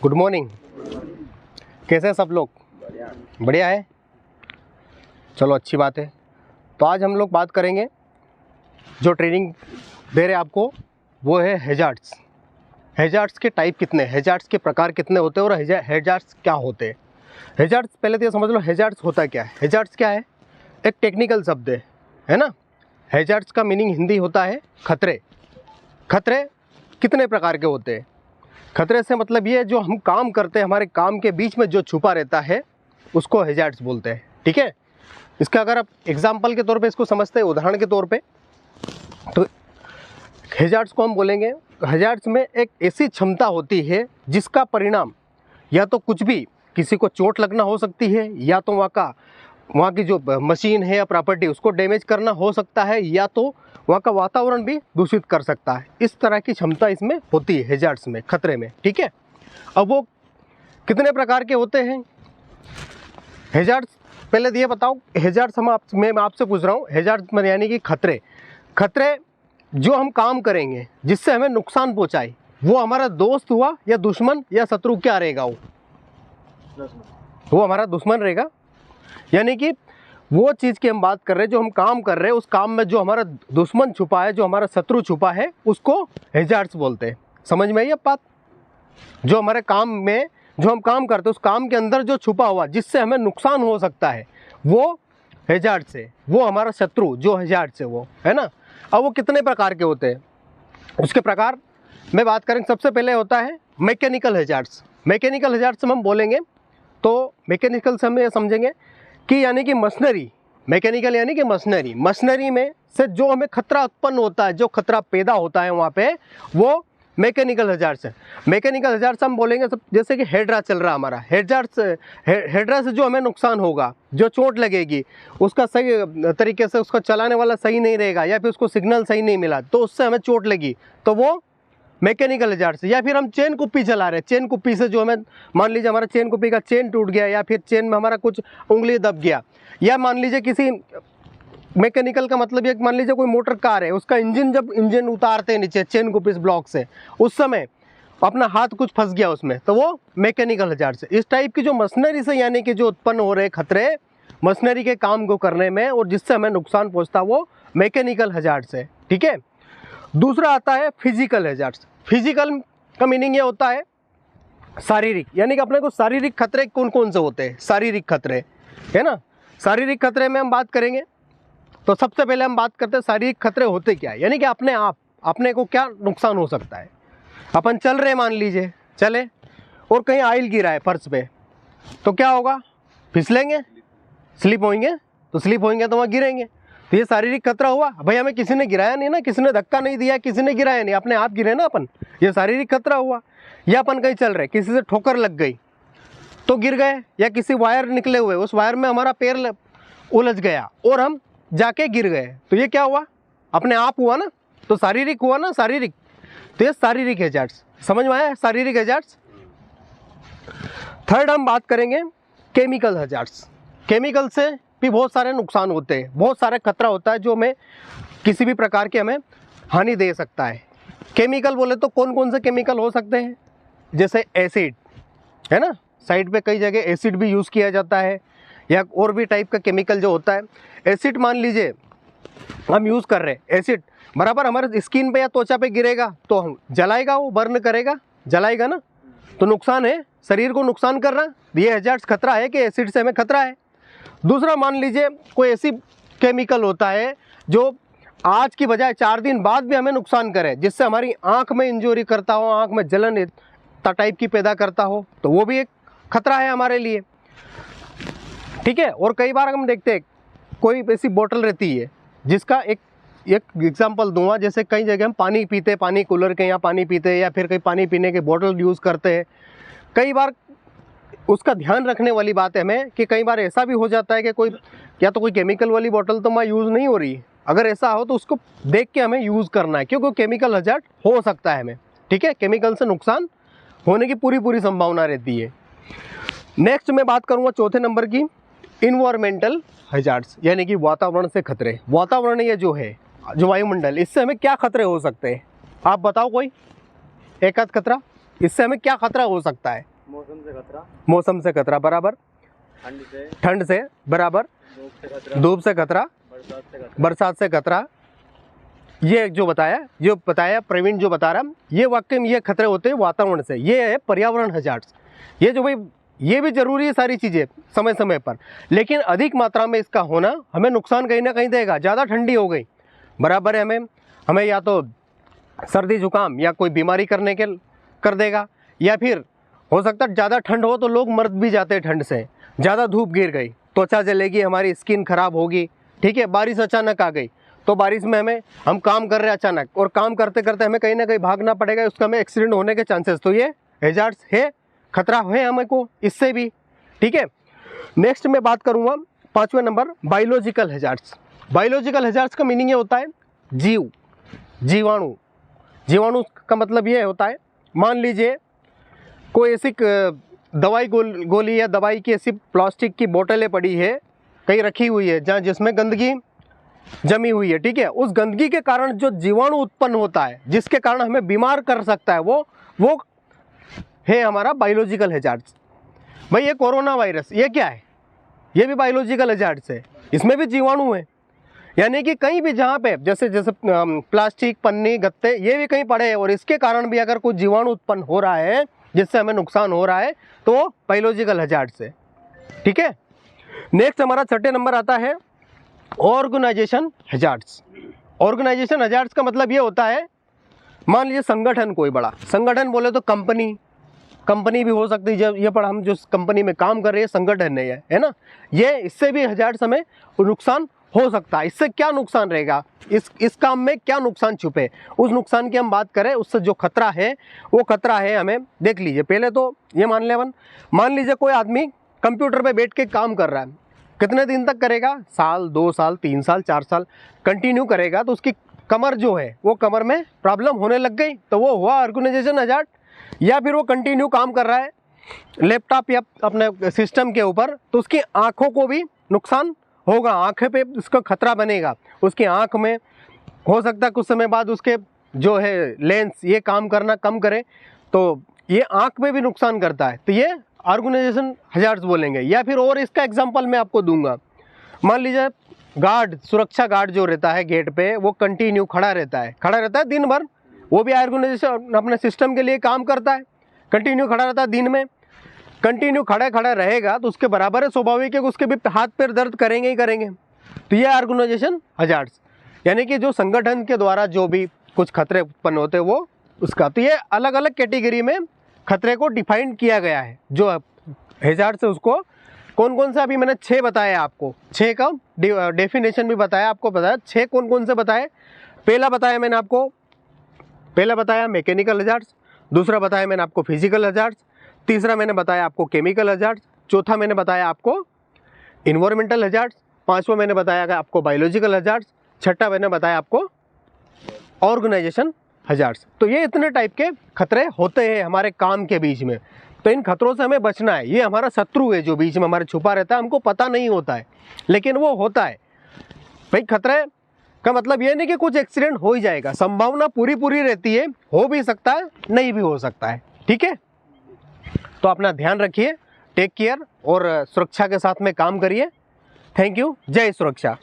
Good morning. कैसे हैं सब लोग? बढ़िया है। चलो अच्छी बात है। तो आज हम लोग बात करेंगे, जो ट्रेनिंग दे रहे आपको वो है हैजार्ड्स। हैजार्ड्स के टाइप कितने, हैजार्ड्स के प्रकार कितने होते हैं और हैजार्ड्स क्या होते हैं। हैजार्ड्स पहले तो ये समझ लो, हैजार्ड्स होता क्या है। हैजार्ड्स क्या है? एक टेक्निकल शब्द है ना। हैजार्ड्स का मीनिंग हिंदी होता है खतरे। खतरे कितने प्रकार के होते हैं? खतरे से मतलब ये, जो हम काम करते हैं हमारे काम के बीच में जो छुपा रहता है उसको हैजार्ड्स बोलते हैं। ठीक है। इसका अगर आप एग्जाम्पल के तौर पे इसको समझते हैं, उदाहरण के तौर पे, तो हैजार्ड्स को हम बोलेंगे, हैजार्ड्स में एक ऐसी क्षमता होती है जिसका परिणाम या तो कुछ भी, किसी को चोट लगना हो सकती है, या तो वहाँ की जो मशीन है या प्रॉपर्टी उसको डैमेज करना हो सकता है, या तो वहाँ का वातावरण भी दूषित कर सकता है। इस तरह की क्षमता इसमें होती है हैजार्ड्स में, खतरे में। ठीक है। अब वो कितने प्रकार के होते हैं हैजार्ड्स? पहले ये बताओ, हैजार्ड्स मैं आपसे पूछ रहा हूँ, हैजार्ड्स में यानी कि खतरे। खतरे जो हम काम करेंगे जिससे हमें नुकसान पहुँचाए, वो हमारा दोस्त हुआ या दुश्मन या शत्रु, क्या रहेगा? वो हमारा दुश्मन रहेगा। यानी कि वो चीज़ की हम बात कर रहे हैं, जो हम काम कर रहे हैं उस काम में जो हमारा दुश्मन छुपा है, जो हमारा शत्रु छुपा है, उसको हैजार्ड्स बोलते हैं। समझ में आई अब बात? जो हमारे काम में जो हम काम करते हैं उस काम के अंदर जो छुपा हुआ, जिससे हमें नुकसान हो सकता है, वो हैजार्ड्स है। वो हमारा शत्रु जो हैजार्ड्स है वो, है ना। अब वो कितने प्रकार के होते हैं, उसके प्रकार में बात करेंगे। सबसे पहले होता है मैकेनिकल हैजार्ड्स। मैकेनिकल हैजार्ड्स हम बोलेंगे तो मैकेनिकल से हम ये समझेंगे कि यानी कि मशीनरी, मैकेनिकल यानी कि मशीनरी में से जो हमें खतरा उत्पन्न होता है, जो खतरा पैदा होता है वहाँ पे, वो मैकेनिकल हैजार्ड्स है। मैकेनिकल हैजार्ड्स हम बोलेंगे सब, जैसे कि हेड्रा चल रहा हमारा, हेड्रा से जो हमें नुकसान होगा, जो चोट लगेगी, उसका सही तरीके से उसका चलाने वाला सही नहीं रहेगा, या फिर उसको सिग्नल सही नहीं मिला तो उससे हमें चोट लगी, तो वो मैकेनिकल हैजार्ड्स। या फिर हम चेन कुप्पी चला रहे हैं, चेन कुप्पी से जो हमें, मान लीजिए हमारा चेन कुप्पी का चेन टूट गया, या फिर चेन में हमारा कुछ उंगली दब गया, या मान लीजिए किसी मैकेनिकल का मतलब ये, मान लीजिए कोई मोटर कार है, उसका जब इंजन उतारते हैं नीचे चेन कुप्पी इस ब्लॉक से, उस समय अपना हाथ कुछ फंस गया उसमें, तो वो मैकेनिकल हैजार्ड्स है। इस टाइप की जो मशीनरी से यानी कि जो उत्पन्न हो रहे खतरे मशीनरी के काम को करने में और जिससे हमें नुकसान पहुँचता, वो मैकेनिकल हैजार्ड्स है। ठीक है। दूसरा आता है फिजिकल हैजार्ड्स। फिजिकल का मीनिंग ये होता है शारीरिक, यानी कि अपने को शारीरिक खतरे कौन कौन से होते हैं, शारीरिक खतरे, है ना। शारीरिक खतरे में हम बात करेंगे तो सबसे पहले हम बात करते हैं शारीरिक खतरे होते क्या है। यानी कि अपने को क्या नुकसान हो सकता है। अपन चल रहे, मान लीजिए चले और कहीं आयल गिरा है फर्श पे, तो क्या होगा? फिसलेंगे, स्लिप होंगे, तो स्लिप होंगे तो वहाँ गिरेंगे, तो ये शारीरिक खतरा हुआ। भाई हमें किसी ने गिराया नहीं ना, किसी ने धक्का नहीं दिया, किसी ने गिराया नहीं, अपने आप गिरे ना अपन, ये शारीरिक खतरा हुआ। या अपन कहीं चल रहे, किसी से ठोकर लग गई तो गिर गए, या किसी वायर निकले हुए, उस वायर में हमारा पैर उलझ गया और हम जाके गिर गए, तो ये क्या हुआ? अपने आप हुआ ना, तो शारीरिक हुआ ना, शारीरिक। तो ये शारीरिक हैजार्ड्स। समझ में आया शारीरिक हैजार्ड्स? थर्ड हम बात करेंगे केमिकल हैजार्ड्स। केमिकल से भी बहुत सारे नुकसान होते हैं, बहुत सारा खतरा होता है जो हमें किसी भी प्रकार की हमें हानि दे सकता है। केमिकल बोले तो कौन कौन से केमिकल हो सकते हैं? जैसे एसिड, है ना, साइड पे कई जगह एसिड भी यूज़ किया जाता है, या और भी टाइप का केमिकल जो होता है। एसिड मान लीजिए हम यूज़ कर रहे हैं, एसिड बराबर हमारे स्किन पे या त्वचा पे गिरेगा तो हम जलाएगा, वो बर्न करेगा, जलाएगा ना, तो नुकसान है, शरीर को नुकसान कर रहा। ये हैजार्ड्स खतरा है कि एसिड से हमें खतरा है। दूसरा मान लीजिए कोई ऐसी केमिकल होता है जो आज की बजाय 4 दिन बाद भी हमें नुकसान करे, जिससे हमारी आंख में इंजरी करता हो, आंख में जलन टाइप की पैदा करता हो, तो वो भी एक खतरा है हमारे लिए। ठीक है। और कई बार हम देखते हैं कोई ऐसी बोतल रहती है जिसका एक एग्जाम्पल दूंगा, जैसे कई जगह हम पानी पीते, पानी कूलर के यहाँ पानी पीते, या फिर कहीं पानी पीने के बोतल यूज़ करते हैं। कई बार उसका ध्यान रखने वाली बात है हमें कि कई बार ऐसा भी हो जाता है कि कोई या तो कोई केमिकल वाली बोतल तो मैं यूज़ नहीं हो रही, अगर ऐसा हो तो उसको देख के हमें यूज़ करना है, क्योंकि केमिकल हैजार्ड हो सकता है हमें। ठीक है। केमिकल से नुकसान होने की पूरी संभावना रहती है। नेक्स्ट मैं बात करूँगा चौथे नंबर की, इन्वायरमेंटल हैजार्ड्स, यानी कि वातावरण से खतरे। वातावरण ये जो है, जो वायुमंडल, इससे हमें क्या खतरे हो सकते हैं? आप बताओ कोई एक आध खतरा, इससे हमें क्या खतरा हो सकता है? मौसम से खतरा, मौसम से खतरा बराबर, ठंड से बराबर, धूप से खतरा, बरसात से खतरा। ये जो बताया प्रवीण जो बता रहा, ये वाकई में ये खतरे होते हैं वातावरण से। ये है पर्यावरण हजार्ड्स। ये जो भाई ये भी जरूरी है सारी चीज़ें समय समय पर, लेकिन अधिक मात्रा में इसका होना हमें नुकसान कहीं ना कहीं देगा। ज़्यादा ठंडी हो गई बराबर है, हमें या तो सर्दी जुकाम या कोई बीमारी कर देगा, या फिर हो सकता है ज़्यादा ठंड हो तो लोग मर भी जाते हैं ठंड से। ज़्यादा धूप गिर गई, त्वचा जलेगी, हमारी स्किन खराब होगी। ठीक है, बारिश अचानक आ गई तो बारिश में हम काम कर रहे हैं अचानक, और काम करते करते हमें कहीं ना कहीं भागना पड़ेगा, उसका हमें एक्सीडेंट होने के चांसेस, तो ये हैजार्ड्स है, खतरा है हमें को इससे भी। ठीक है, नेक्स्ट मैं बात करूँगा 5वें number biological hazards. Biological hazards का मीनिंग ये होता है जीवाणु। जीवाणु का मतलब ये होता है, मान लीजिए कोई ऐसी दवाई गोली या दवाई की ऐसी प्लास्टिक की बोतलें पड़ी है, कहीं रखी हुई है जहाँ जिसमें गंदगी जमी हुई है। ठीक है, उस गंदगी के कारण जो जीवाणु उत्पन्न होता है, जिसके कारण हमें बीमार कर सकता है, वो है हमारा बायोलॉजिकल हैजार्ड्स। भाई ये कोरोना वायरस, ये क्या है? ये भी बायोलॉजिकल हैजार्ड्स है, इसमें भी जीवाणु है। यानी कि कहीं भी जहाँ पे जैसे प्लास्टिक, पन्नी, गत्ते, ये भी कहीं पड़े हैं और इसके कारण भी अगर कोई जीवाणु उत्पन्न हो रहा है जिससे हमें नुकसान हो रहा है, तो वो बायोलॉजिकल हैजार्ड्स है। ठीक है, नेक्स्ट हमारा 6 नंबर आता है ऑर्गेनाइजेशन हैजार्ड्स। ऑर्गेनाइजेशन हैजार्ड्स का मतलब ये होता है, मान लीजिए संगठन, कोई बड़ा संगठन बोले तो कंपनी भी हो सकती है, ये पर हम जो कंपनी में काम कर रहे हैं संगठन नहीं है ना, ये इससे भी हैजार्ड्स हमें नुकसान हो सकता है। इससे क्या नुकसान रहेगा, इस काम में क्या नुकसान छुपे, उस नुकसान की हम बात करें, उससे जो खतरा है वो खतरा है हमें देख लीजिए। पहले तो ये मान लीजिए कोई आदमी कंप्यूटर पे बैठ के काम कर रहा है, कितने दिन तक करेगा, साल, 2 साल, 3 साल, 4 साल कंटिन्यू करेगा, तो उसकी कमर जो है वो कमर में प्रॉब्लम होने लग गई, तो वो हुआ ऑर्गेनाइजेशन हैजार्ड। या फिर वो कंटिन्यू काम कर रहा है लैपटॉप या अपने सिस्टम के ऊपर, तो उसकी आँखों को भी नुकसान होगा, आँखें पे उसका खतरा बनेगा, उसकी आँख में हो सकता है कुछ समय बाद उसके जो है लेंस ये काम करना कम करे, तो ये आँख में भी नुकसान करता है, तो ये ऑर्गेनाइजेशन हैजार्ड्स बोलेंगे। या फिर और इसका एग्जांपल मैं आपको दूंगा, मान लीजिए गार्ड, सुरक्षा गार्ड जो रहता है गेट पे, वो कंटिन्यू खड़ा रहता है दिन भर, वो भी ऑर्गेनाइजेशन अपने सिस्टम के लिए काम करता है, कंटिन्यू खड़ा रहता है दिन में, कंटिन्यू खड़ा रहेगा तो उसके बराबर है, स्वाभाविक है कि उसके भी हाथ पैर दर्द करेंगे ही करेंगे। तो ये ऑर्गेनाइजेशन हैजार्ड्स, यानी कि जो संगठन के द्वारा जो भी कुछ खतरे उत्पन्न होते हैं वो उसका, तो ये अलग अलग कैटेगरी में खतरे को डिफाइन किया गया है। जो हैजार्ड्स है उसको कौन कौन सा, अभी मैंने 6 बताया आपको, 6 का डेफिनेशन भी बताया आपको, बताया 6 कौन कौन से बताए। पहला बताया मैकेनिकल हैजार्ड्स, दूसरा बताया मैंने आपको फिजिकल हैजार्ड्स, तीसरा मैंने बताया आपको केमिकल हैजार्ड्स, चौथा मैंने बताया आपको इन्वायरमेंटल हैजार्ड्स, पांचवा मैंने बताया आपको बायोलॉजिकल हैजार्ड्स, छठा मैंने बताया आपको ऑर्गेनाइजेशन हैजार्ड्स। तो ये इतने टाइप के खतरे होते हैं हमारे काम के बीच में, तो इन खतरों से हमें बचना है। ये हमारा शत्रु है जो बीच में हमारे छुपा रहता है, हमको पता नहीं होता है लेकिन वो होता है। भाई खतरे का मतलब ये नहीं कि कुछ एक्सीडेंट हो ही जाएगा, संभावना पूरी रहती है, हो भी सकता है, नहीं भी हो सकता है। ठीक है, तो अपना ध्यान रखिए, टेक केयर और सुरक्षा के साथ में काम करिए। थैंक यू, जय सुरक्षा।